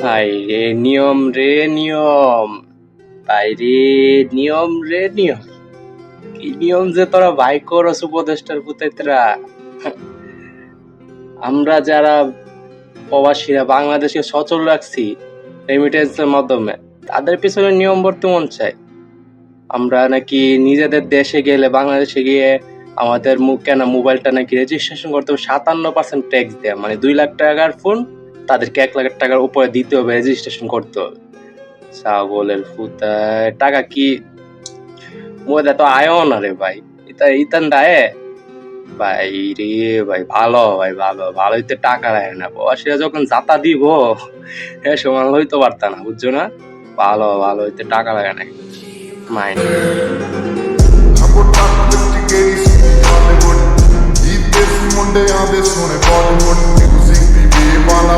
ভাই রে নিয়ম রে নিয়ম, ভাই রে নিয়ম রে নিয়ম, কি নিয়ম যে তোরা ভাই করস উপদেষ্টার পুতেরা। আমরা যারা প্রবাসীরা বাংলাদেশকে সচল রাখছি রেমিটেন্সের মাধ্যমে, তাদের পিছনে নিয়ম বর্তে মন চাই। আমরা নাকি নিজেদের দেশে গেলে, বাংলাদেশে গিয়ে আমাদের কেনা মোবাইলটা নাকি রেজিস্ট্রেশন করতে হবে 57% ট্যাক্স দেয়া, মানে 2 লাখ টাকার ফোন তাদেরকে 1 লাখ টাকার উপরে দিতে হবে, রেজিস্ট্রেশন করতে হবে। ছাগলের ফুতায় টাকা কি মোদা তো আয়ও না রে ভাই, ইতান দায়ে ভাই রে ভাই, ভালো ভাই, ভালো ভালো হইতে টাকা রাখে না, প্রবাসীরা যখন যাতা দিব এ সময় হইতে পারত না, বুঝছো না? ভালো ভালো হইতে টাকা লাগে না মাইন্ড। ਮੁੰਡਿਆਂ ਦੇ ਸੋਹਣੇ ਬਾਲੀਵੁੱਡ ਮਿਊਜ਼ਿਕ ਦੀ ਵੇਵ ਵਾਲਾ